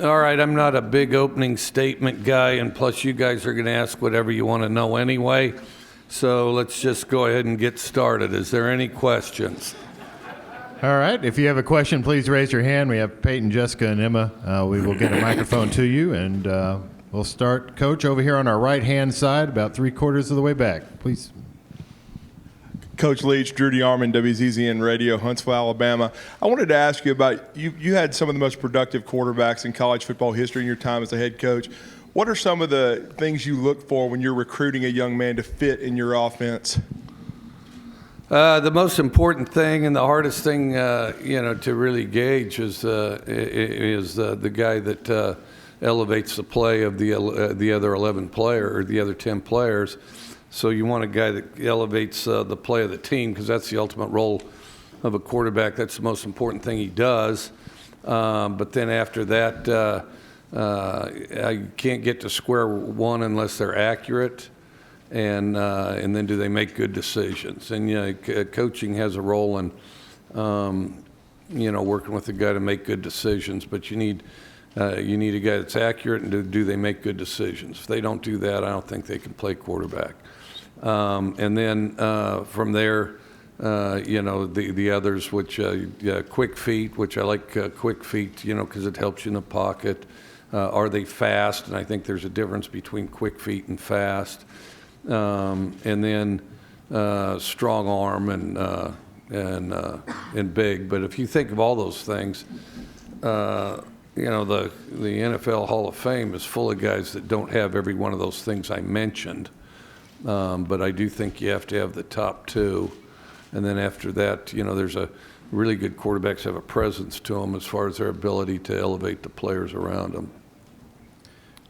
All right, I'm not a big opening statement guy, and plus you guys are going to ask whatever you want to know anyway. So let's just go ahead and get started. Is there any questions? All right. If you have a question, please raise your hand. We have Peyton, Jessica, and Emma. We will get a microphone to you, and we'll start, Coach, over here on our right-hand side, about 3/4 of the way back. Please. Coach Leach, Drew DeArmond, WZZN Radio, Huntsville, Alabama. I wanted to ask you about, you had some of the most productive quarterbacks in college football history in your time as a head coach. What are some of the things you look for when you're recruiting a young man to fit in your offense? The most important thing and the hardest thing, to really gauge is the guy that elevates the play of the other 11 player or the other 10 players. So you want a guy that elevates the play of the team, because that's the ultimate role of a quarterback. That's the most important thing he does. But then after that, I can't get to square one unless they're accurate, and then do they make good decisions? And coaching has a role in working with the guy to make good decisions. But you need a guy that's accurate, and do they make good decisions? If they don't do that, I don't think they can play quarterback. And then from there, the others, which quick feet, which I like quick feet, because it helps you in the pocket. Are they fast? And I think there's a difference between quick feet and fast. And then strong arm and big. But if you think of all those things, the NFL Hall of Fame is full of guys that don't have every one of those things I mentioned. But I do think you have to have the top two. And then after that, there's a really good quarterbacks have a presence to them as far as their ability to elevate the players around them.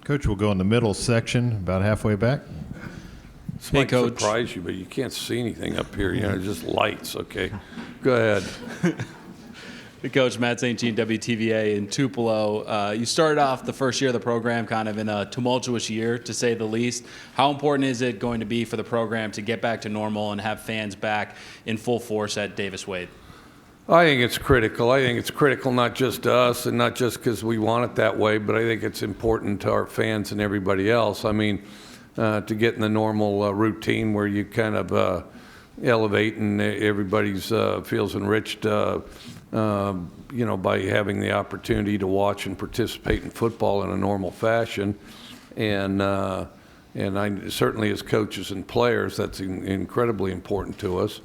Coach, we'll go in the middle section, about halfway back. This might surprise you, but you can't see anything up here. Just lights, okay? Go ahead. Coach, Matt St. Jean, WTVA in Tupelo. You started off the first year of the program kind of in a tumultuous year, to say the least. How important is it going to be for the program to get back to normal and have fans back in full force at Davis Wade? I think it's critical. I think it's critical not just to us and not just because we want it that way, but I think it's important to our fans and everybody else. I mean, to get in the normal routine where you kind of elevate and everybody's feels enriched, by having the opportunity to watch and participate in football in a normal fashion. And I certainly as coaches and players, that's incredibly important to us.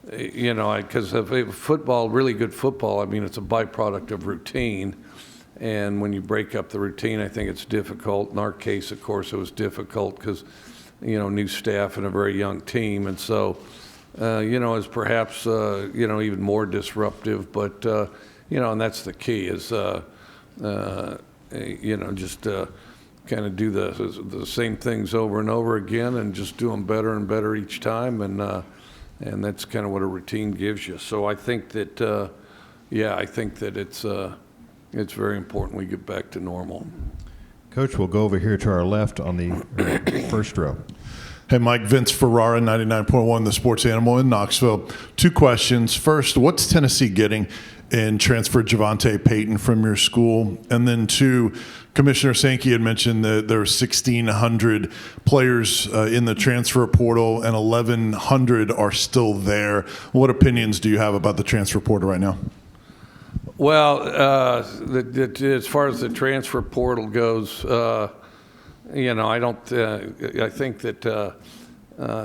Because football, really good football, it's a byproduct of routine. And when you break up the routine, I think it's difficult. In our case, of course, it was difficult because, new staff and a very young team. And so, is perhaps, even more disruptive. But, and that's the key is, just kind of do the same things over and over again and just do them better and better each time. And that's kind of what a routine gives you. So I think that, it's very important we get back to normal. Coach, we'll go over here to our left on the first row. Hey, Mike, Vince Ferrara, 99.1 The Sports Animal in Knoxville. Two questions. First, what's Tennessee getting in transfer Javante Payton from your school? And then two, Commissioner Sankey had mentioned that there are 1,600 players in the transfer portal and 1,100 are still there. What opinions do you have about the transfer portal right now? Well, as far as the transfer portal goes, I don't. I think that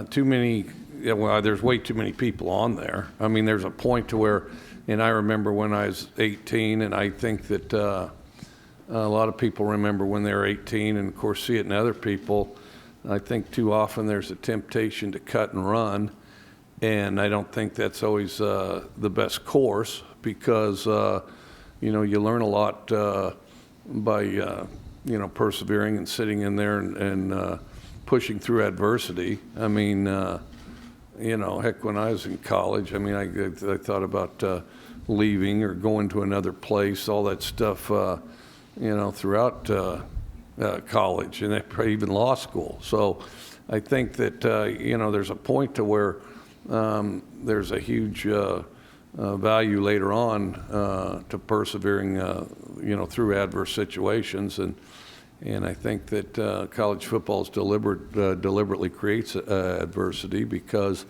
too many. There's way too many people on there. There's a point to where, and I remember when I was 18, and I think that a lot of people remember when they were 18, and of course see it in other people. I think too often there's a temptation to cut and run, and I don't think that's always the best course. Because, you learn a lot by, persevering and sitting in there and pushing through adversity. Heck, when I was in college, I thought about leaving or going to another place, all that stuff, throughout college and even law school. So I think that, there's a point to where there's a huge value later on to persevering, through adverse situations. And I think that college football deliberately creates adversity because,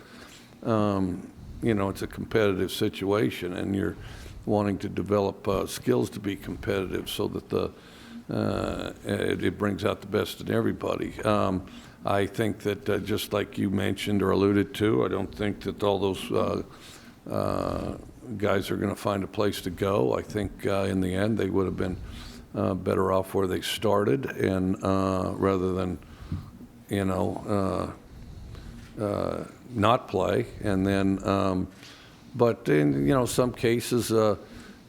it's a competitive situation, and you're wanting to develop skills to be competitive so that it brings out the best in everybody. I think that just like you mentioned or alluded to, I don't think that all those guys are going to find a place to go. I think in the end they would have been better off where they started, and rather than not play. And then, but in some cases,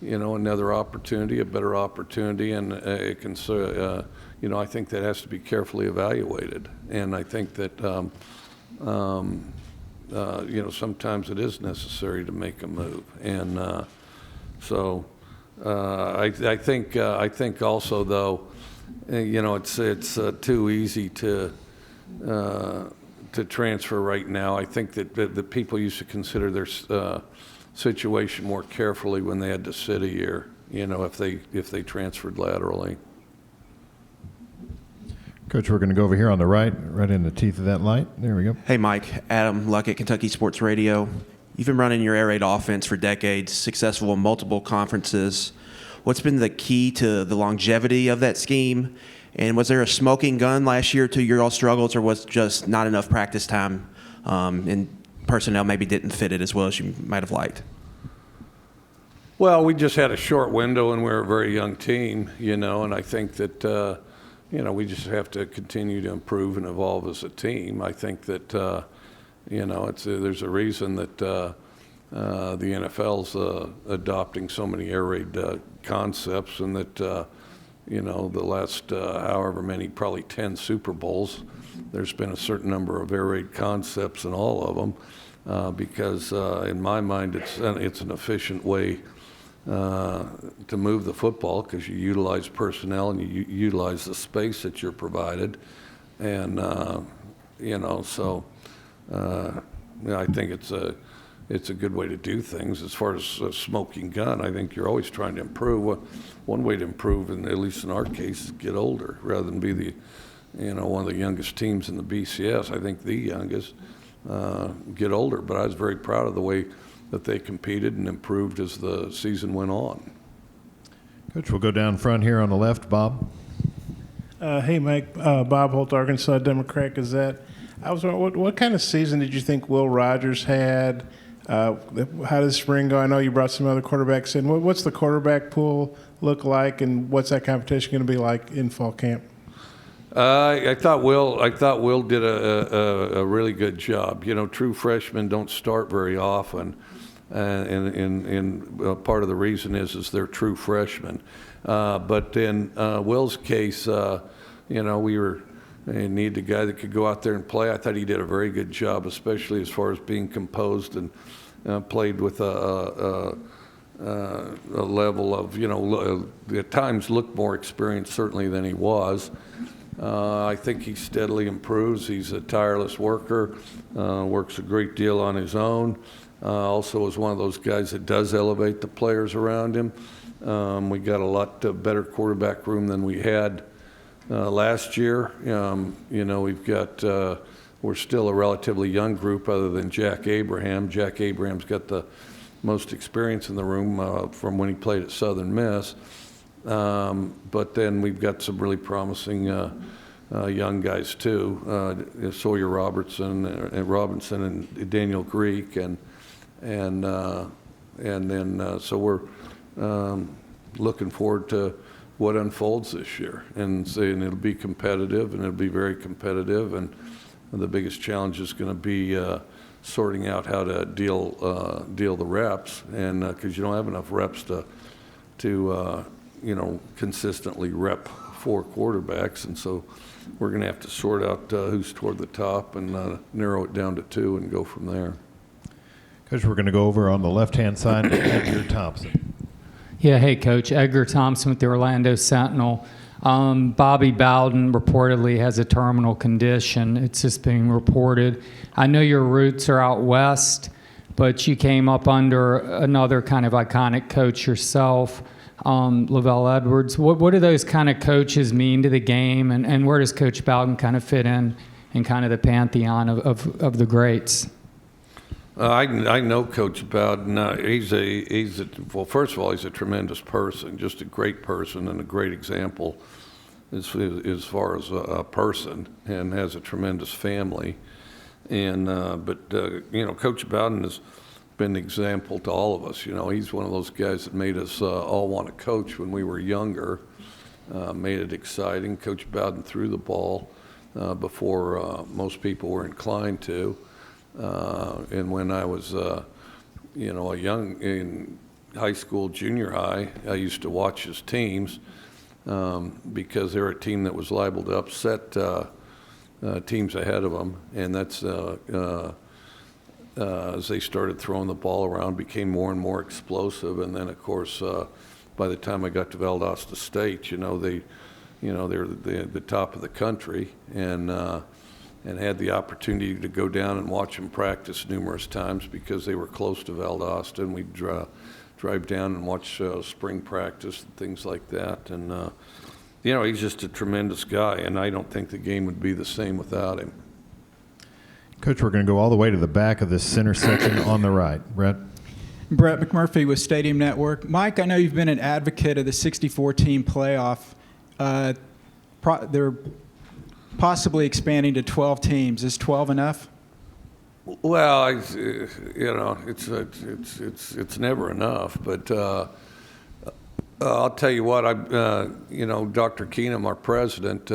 another opportunity, a better opportunity, and it can. I think that has to be carefully evaluated, and I think that. Sometimes it is necessary to make a move, and I think also though, it's too easy to transfer right now. I think that the people used to consider their situation more carefully when they had to sit a year, if they transferred laterally. Coach, we're going to go over here on the right in the teeth of that light. There we go. Hey, Mike. Adam Luckett, Kentucky Sports Radio. You've been running your air raid offense for decades, successful in multiple conferences. What's been the key to the longevity of that scheme? And was there a smoking gun last year to your all struggles, or was just not enough practice time and personnel maybe didn't fit it as well as you might have liked? Well, we just had a short window, and we're a very young team, and I think that we just have to continue to improve and evolve as a team. I think that, there's a reason that the NFL's adopting so many air raid concepts, and that, the last however many, probably 10 Super Bowls, there's been a certain number of air raid concepts in all of them because, in my mind, it's an efficient way to move the football, because you utilize personnel and you utilize the space that you're provided, and so I think it's a good way to do things. As far as a smoking gun, I think you're always trying to improve. One way to improve, and at least in our case, is get older rather than be one of the youngest teams in the BCS. I think the youngest get older, but I was very proud of the way that they competed and improved as the season went on. Coach, we'll go down front here on the left. Bob. Hey, Mike. Bob Holt, Arkansas Democrat Gazette. I was wondering, what kind of season did you think Will Rogers had? How did spring go? I know you brought some other quarterbacks in. What's the quarterback pool look like, and what's that competition going to be like in fall camp? I thought Will did a really good job. True freshmen don't start very often, and part of the reason is they're true freshmen. But in Will's case, we needed a guy that could go out there and play. I thought he did a very good job, especially as far as being composed and played with a level of, at times looked more experienced certainly than he was. I think he steadily improves. He's a tireless worker, works a great deal on his own. Also is one of those guys that does elevate the players around him. We got a lot better quarterback room than we had last year. We've got, we're still a relatively young group other than Jack Abraham. Jack Abraham's got the most experience in the room from when he played at Southern Miss. But then we've got some really promising young guys too, Sawyer Robinson and Daniel Greek, and then so we're looking forward to what unfolds this year, and it'll be competitive, and it'll be very competitive, and the biggest challenge is going to be sorting out how to deal the reps, and because you don't have enough reps to consistently rep 4 quarterbacks, and so we're going to have to sort out who's toward the top and narrow it down to 2 and go from there. Coach, we're going to go over on the left-hand side to Edgar Thompson. Yeah, hey, Coach. Edgar Thompson with the Orlando Sentinel. Bobby Bowden reportedly has a terminal condition. It's just being reported. I know your roots are out west. but you came up under another kind of iconic coach yourself, Lavelle Edwards. What do those kind of coaches mean to the game, and where does Coach Bowden kind of fit in kind of the pantheon of the greats? I know Coach Bowden. Well, first of all, he's a tremendous person, just a great person and a great example as far as a person, and has a tremendous family. And but Coach Bowden has been an example to all of us. He's one of those guys that made us all want to coach when we were younger. Made it exciting. Coach Bowden threw the ball before most people were inclined to. And when I was, in high school, junior high, I used to watch his teams because they're a team that was liable to upset teams ahead of them. And that's as they started throwing the ball around, became more and more explosive. And then, of course, by the time I got to Valdosta State, they're the top of the country, and had the opportunity to go down and watch them practice numerous times because they were close to Valdosta, and we'd drive down and watch spring practice and things like that. And he's just a tremendous guy, and I don't think the game would be the same without him. Coach, we're going to go all the way to the back of this center section on the right. Brett? Brett McMurphy with Stadium Network. Mike, I know you've been an advocate of the 64-team playoff. They're possibly expanding to 12 teams. Is 12 enough? Well, it's never enough. But I'll tell you what, Dr. Keenum, our president,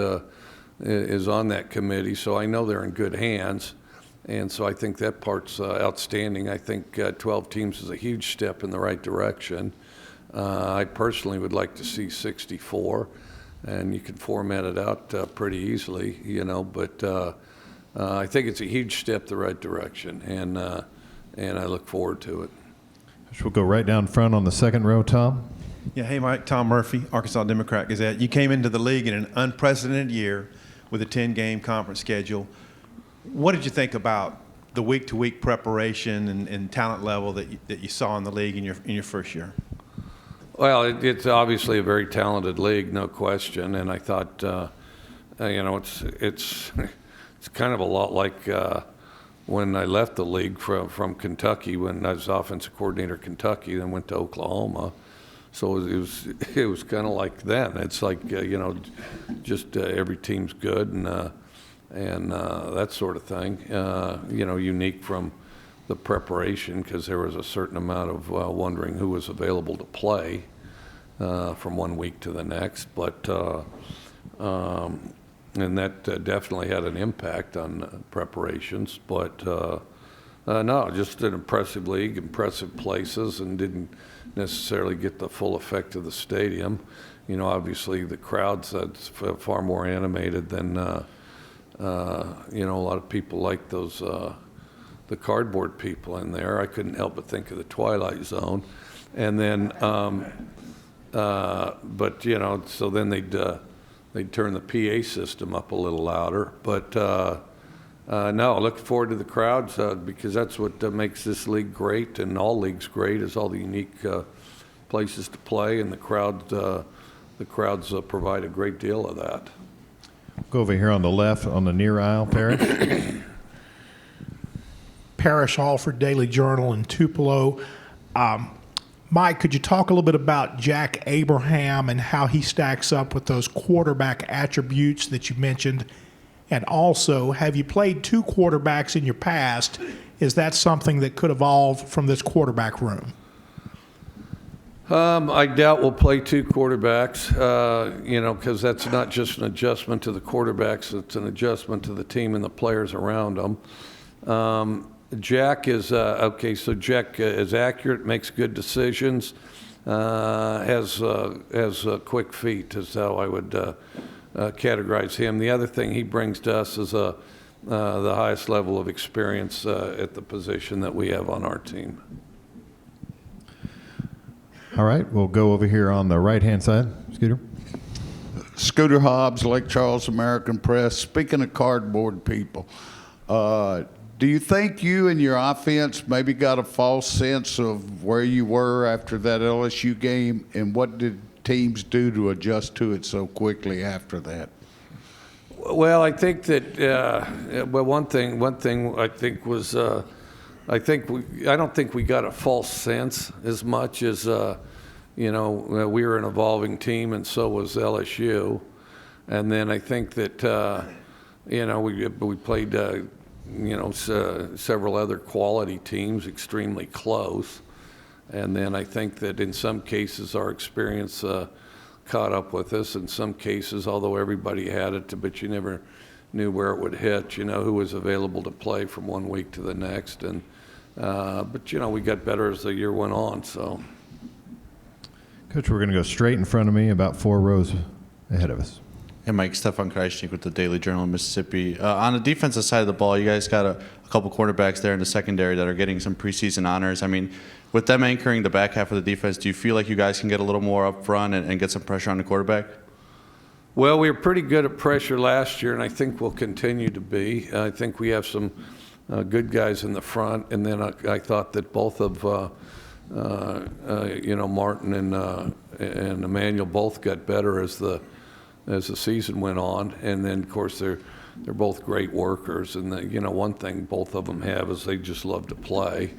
is on that committee, so I know they're in good hands. And so I think that part's outstanding. I think 12 teams is a huge step in the right direction. I personally would like to see 64, and you can format it out pretty easily, but I think it's a huge step the right direction, and I look forward to it. We'll go right down front on the second row, Tom. Yeah, hey Mike, Tom Murphy, Arkansas Democrat Gazette. You came into the league in an unprecedented year with a 10-game conference schedule. What did you think about the week-to-week preparation and talent level that you saw in the league in your first year? Well, it's obviously a very talented league, no question, and I thought, it's kind of a lot like when I left the league from Kentucky, when I was offensive coordinator at Kentucky, then went to Oklahoma. So it was kind of like then. It's like just every team's good and that sort of thing. Unique from the preparation, because there was a certain amount of wondering who was available to play from one week to the next. But and that definitely had an impact on preparations. But no, just an impressive league, impressive places, and didn't necessarily get the full effect of the stadium. Obviously the crowd's far more animated than a lot of people like those the cardboard people in there. I couldn't help but think of the Twilight Zone. And then but so then they'd turn the PA system up a little louder. But no, looking forward to the crowds because that's what makes this league great, and all leagues great, is all the unique places to play, and the crowds provide a great deal of that. Go over here on the left, on the near aisle, Parrish. Parrish Alford, Daily Journal in Tupelo. Mike, could you talk a little bit about Jack Abraham and how he stacks up with those quarterback attributes that you mentioned? And also, have you played two quarterbacks in your past? Is that something that could evolve from this quarterback room? I doubt we'll play two quarterbacks, because that's not just an adjustment to the quarterbacks, it's an adjustment to the team and the players around them. Jack is, so Jack is accurate, makes good decisions, has quick feet is how I would categorize him. The other thing he brings to us is the highest level of experience at the position that we have on our team. All right, we'll go over here on the right-hand side. Scooter. Scooter Hobbs, Lake Charles American Press. Speaking of cardboard people, Do you think you and your offense maybe got a false sense of where you were after that LSU game, and what did teams do to adjust to it so quickly after that? Well, I think that one thing I think was I don't think we got a false sense as much as we were an evolving team, and so was LSU. And then I think that we played several other quality teams extremely close. And then I think that in some cases our experience caught up with us. In some cases, although everybody had it, but you never knew where it would hit, who was available to play from one week to the next. And but we got better as the year went on. So, Coach, we're going to go straight in front of me, about 4 rows ahead of us. Hey, Mike, Stefan Kreisnik with the Daily Journal of Mississippi. On the defensive side of the ball, you guys got a couple quarterbacks there in the secondary that are getting some preseason honors. I mean, with them anchoring the back half of the defense, do you feel like you guys can get a little more up front and get some pressure on the quarterback? Well, we were pretty good at pressure last year, and I think we'll continue to be. I think we have some good guys in the front, and then I thought that both of Martin and Emmanuel both got better as the season went on. And then of course they're both great workers, and one thing both of them have is they just love to play.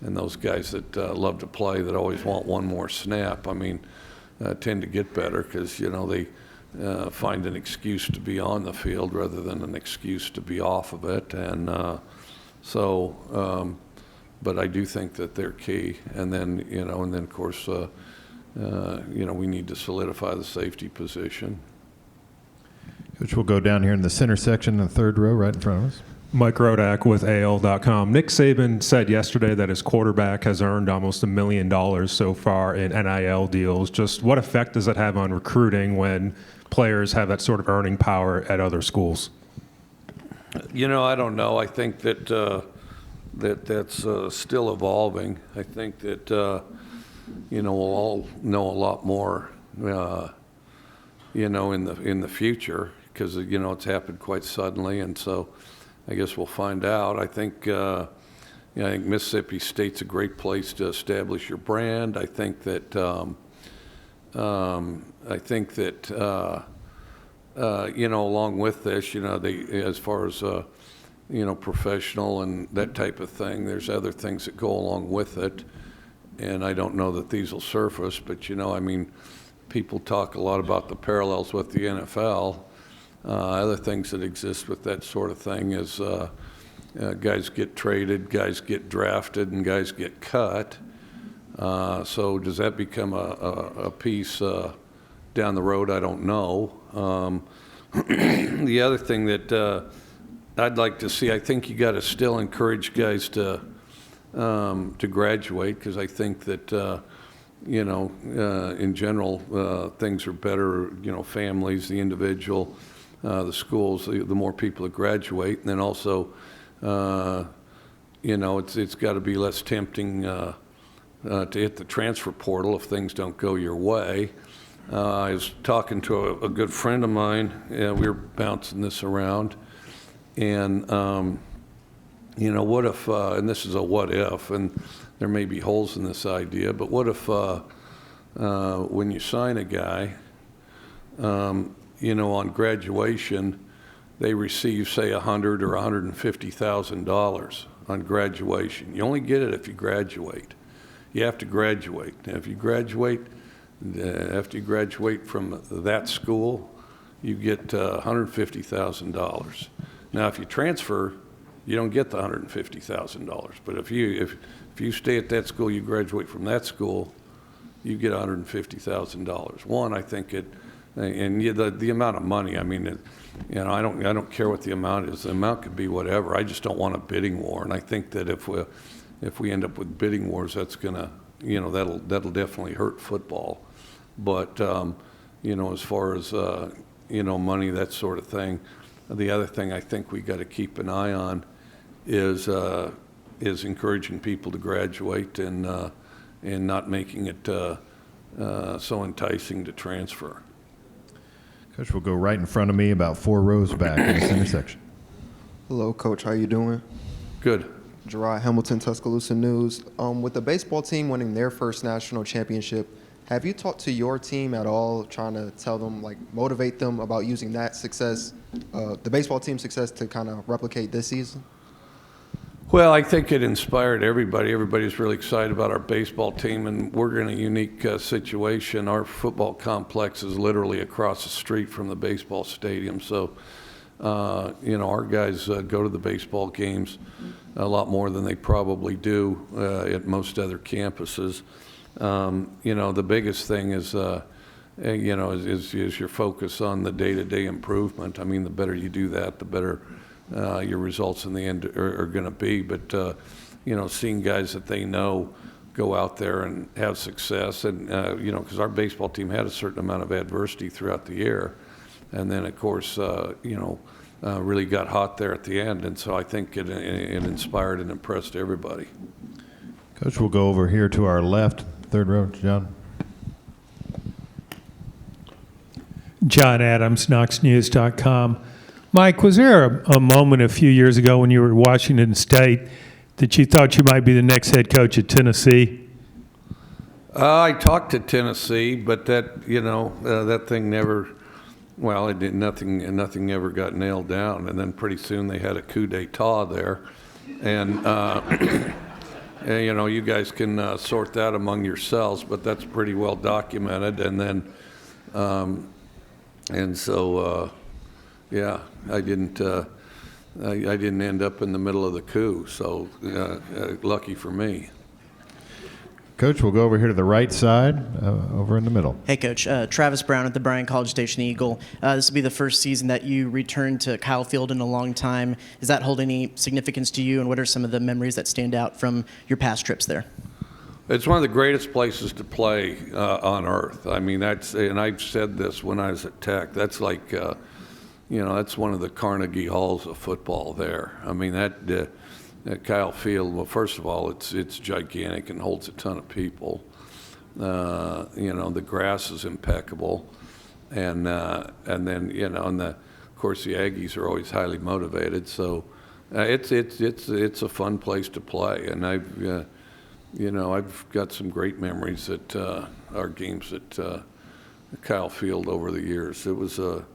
And those guys that love to play, that always want one more snap, tend to get better because they find an excuse to be on the field rather than an excuse to be off of it. And but I do think that they're key. And then of course we need to solidify the safety position. Coach, we'll go down here in the center section, the 3rd row, right in front of us. Mike Rodak with AL.com. Nick Saban said yesterday that his quarterback has earned almost $1 million so far in NIL deals. Just what effect does that have on recruiting when players have that sort of earning power at other schools? I don't know. I think that that's still evolving. I think that we'll all know a lot more in the future, because it's happened quite suddenly, and so I guess we'll find out. I think I think Mississippi State's a great place to establish your brand. I think that along with this, as far as professional and that type of thing, there's other things that go along with it, and I don't know that these will surface, but people talk a lot about the parallels with the NFL. Other things that exist with that sort of thing is guys get traded, guys get drafted, and guys get cut. So does that become a piece down the road? I don't know. The other thing that I'd like to see, I think you got to still encourage guys to graduate, because I think that in general, things are better, families, the individual, the schools, the more people that graduate. And then also, it's got to be less tempting to hit the transfer portal if things don't go your way. I was talking to a good friend of mine. We were bouncing this around. And, what if, and this is a what if, and there may be holes in this idea, but what if when you sign a guy, on graduation, they receive, say, $100,000 or $150,000 on graduation. You only get it if you graduate. You have to graduate. Now, if you graduate, after you graduate from that school, you get $150,000. Now, if you transfer, you don't get the $150,000. But if you stay at that school, you graduate from that school, you get $150,000. One, I think the amount of money. I don't care what the amount is. The amount could be whatever. I just don't want a bidding war. And I think that if we end up with bidding wars, that's gonna, that'll definitely hurt football. But as far as money, that sort of thing. The other thing I think we got to keep an eye on is encouraging people to graduate and not making it so enticing to transfer. Coach, we'll go right in front of me, about 4 rows back in the center section. Hello, Coach. How you doing? Good. Gerard Hamilton, Tuscaloosa News. With the baseball team winning their first national championship, have you talked to your team at all, trying to tell them, like, motivate them about using that success, the baseball team's success, to kind of replicate this season? Well, I think it inspired everybody. Everybody's really excited about our baseball team, and we're in a unique situation. Our football complex is literally across the street from the baseball stadium. So, our guys go to the baseball games a lot more than they probably do at most other campuses. The biggest thing is your focus on the day-to-day improvement. I mean, the better you do that, the better your results in the end are going to be. But, seeing guys that they know go out there and have success, and, because our baseball team had a certain amount of adversity throughout the year. And then, of course, really got hot there at the end. And so I think it inspired and impressed everybody. Coach, we'll go over here to our left, third row, John. John Adams, KnoxNews.com. Mike, was there a moment a few years ago when you were at Washington State that you thought you might be the next head coach at Tennessee? I talked to Tennessee, but that thing never. Well, it did nothing. Nothing ever got nailed down, and then pretty soon they had a coup d'état there, and you guys can sort that among yourselves, but that's pretty well documented. And then, I didn't. I didn't end up in the middle of the coup, so lucky for me. Coach, we'll go over here to the right side, over in the middle. Hey, Coach. Travis Brown at the Bryan College Station Eagle. This will be the first season that you returned to Kyle Field in a long time. Does that hold any significance to you, and what are some of the memories that stand out from your past trips there? It's one of the greatest places to play on earth. I mean, and I've said this when I was at Tech, that's like, that's one of the Carnegie Halls of football there. I mean, that Kyle Field, well, first of all, it's gigantic and holds a ton of people. The grass is impeccable, and then of course the Aggies are always highly motivated. So it's a fun place to play, and I've got some great memories at our games at Kyle Field over the years. It was a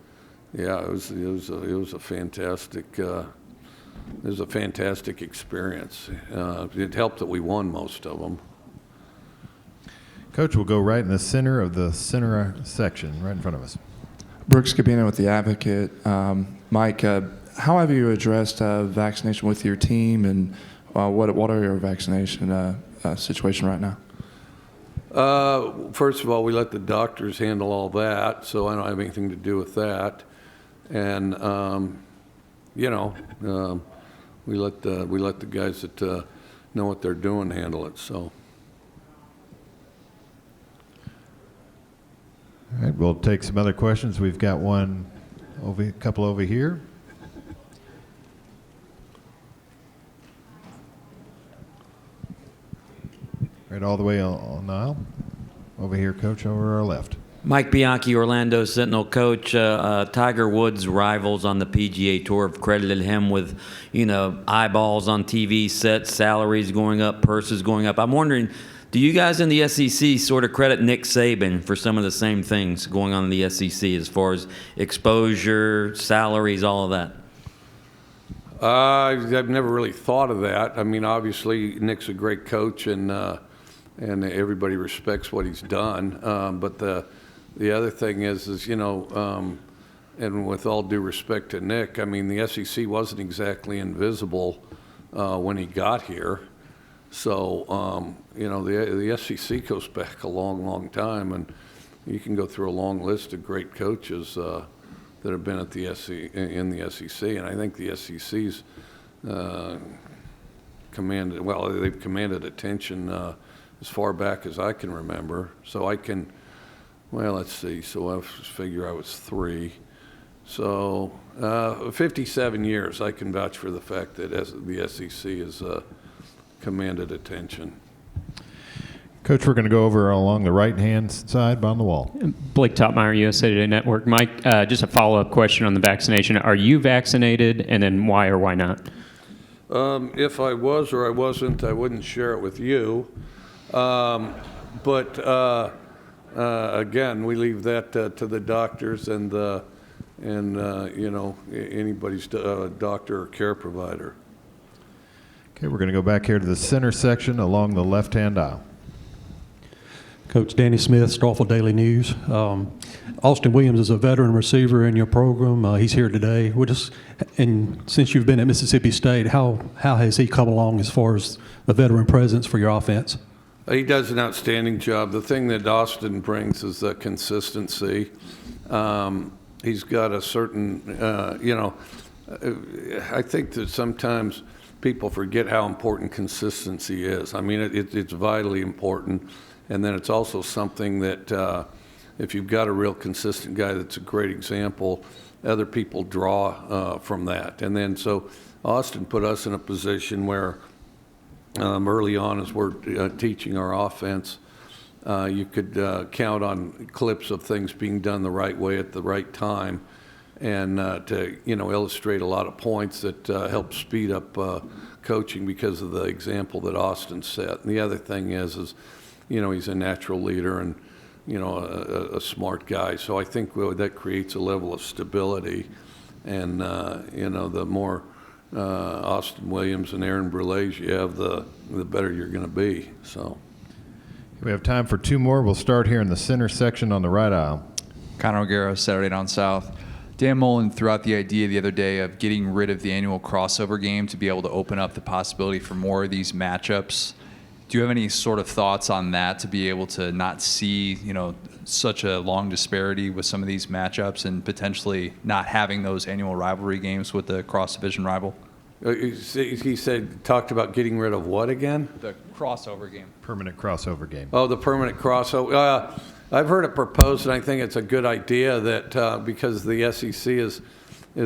fantastic. It was a fantastic experience. It helped that we won most of them. Coach, we'll go right in the center of the center section, right in front of us. Brooks Cabina with The Advocate. Mike, how have you addressed vaccination with your team, and what are your vaccination situation right now? First of all, we let the doctors handle all that, so I don't have anything to do with that. And we let the guys that know what they're doing handle it. So. All right, we'll take some other questions. We've got a couple over here. Right all the way on the aisle. Over here, Coach, over our left. Mike Bianchi, Orlando Sentinel. Coach, Tiger Woods' rivals on the PGA Tour have credited him with, eyeballs on TV sets, salaries going up, purses going up. I'm wondering, do you guys in the SEC sort of credit Nick Saban for some of the same things going on in the SEC as far as exposure, salaries, all of that? I've never really thought of that. I mean, obviously, Nick's a great coach, and everybody respects what he's done. But the other thing is and with all due respect to Nick, I mean, the SEC wasn't exactly invisible when he got here. So, the SEC goes back a long, long time, and you can go through a long list of great coaches that have been at in the SEC, and I think the SEC's they've commanded attention as far back as I can remember. So let's see. So I figure I was 3. So 57 years, I can vouch for the fact that the SEC has commanded attention. Coach, we're going to go over along the right-hand side on the wall. Blake Topmeyer, USA Today Network. Mike, just a follow-up question on the vaccination. Are you vaccinated, and then why or why not? If I was or I wasn't, I wouldn't share it with you. But again, we leave that to the doctors and anybody's doctor or care provider. Okay, we're going to go back here to the center section along the left-hand aisle. Coach Danny Smith, Strawful Daily News. Austin Williams is a veteran receiver in your program. He's here today. And since you've been at Mississippi State, how has he come along as far as a veteran presence for your offense? He does an outstanding job. The thing that Austin brings is the consistency. He's got a certain, I think that sometimes people forget how important consistency is. I mean, it's vitally important. And then it's also something that if you've got a real consistent guy that's a great example, other people draw from that. And then so Austin put us in a position where early on as we're teaching our offense, you could count on clips of things being done the right way at the right time, and to illustrate a lot of points that help speed up coaching because of the example that Austin set. And the other thing is he's a natural leader and a smart guy. So I think that creates a level of stability, and the more Austin Williams and Aaron Brulés you have, the better you're going to be. So we have time for two more. We'll start here in the center section on the right aisle. Connor O'Gara, Saturday Down South. Dan Mullen threw out the idea the other day of getting rid of the annual crossover game to be able to open up the possibility for more of these matchups. Do you have any sort of thoughts on that, to be able to not see, such a long disparity with some of these matchups and potentially not having those annual rivalry games with the cross-division rival? He talked about getting rid of what again? The crossover game. Permanent crossover game. Oh, the permanent crossover. I've heard it proposed, and I think it's a good idea that because the SEC is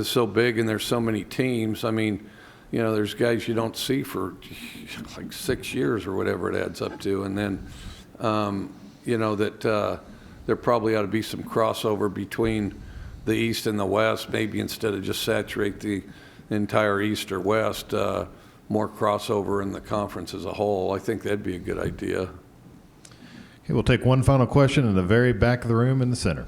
so big and there's so many teams. I mean, there's guys you don't see for like 6 years or whatever it adds up to, and then that there probably ought to be some crossover between the East and the West, maybe instead of just saturate the entire East or West, more crossover in the conference as a whole. I think that'd be a good idea. Okay, we'll take one final question in the very back of the room in the center.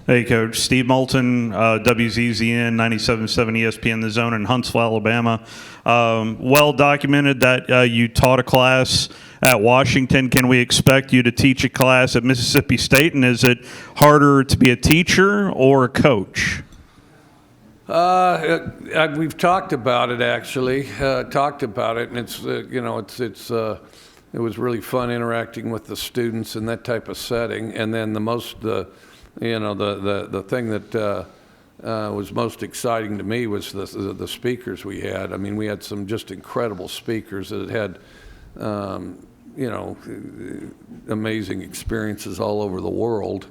Hey, Coach. Steve Moulton, WZZN, 97.7 ESPN The Zone in Huntsville, Alabama. Well documented that you taught a class at Washington. Can we expect you to teach a class at Mississippi State? And is it harder to be a teacher or a coach? We've talked about it, actually. And it's it was really fun interacting with the students in that type of setting. And then the thing that was most exciting to me was the speakers we had. I mean, we had some just incredible speakers that had amazing experiences all over the world.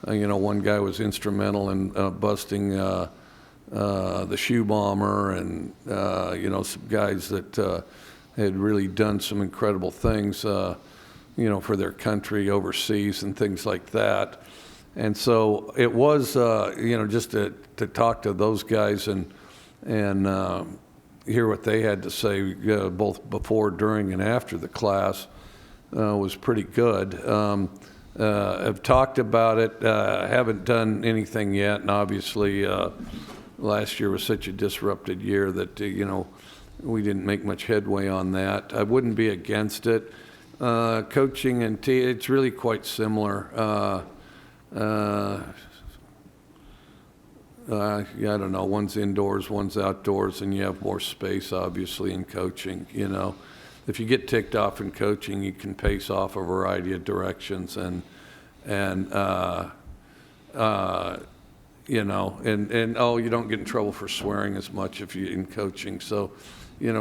One guy was instrumental in busting the shoe bomber, and some guys that had really done some incredible things, for their country overseas and things like that. And so it was, just to talk to those guys and hear what they had to say, both before, during, and after the class, was pretty good. I've talked about it, haven't done anything yet, and obviously last year was such a disrupted year that, we didn't make much headway on that. I wouldn't be against it. Coaching and it's really quite similar. I don't know, one's indoors, one's outdoors, and you have more space, obviously, in coaching. If you get ticked off in coaching, you can pace off a variety of directions, and you don't get in trouble for swearing as much if you in coaching. So,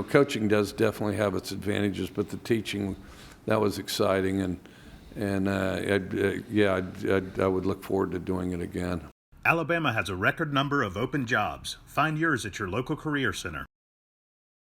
coaching does definitely have its advantages, but the teaching, that was exciting, and I would look forward to doing it again. Alabama has a record number of open jobs. Find yours at your local career center.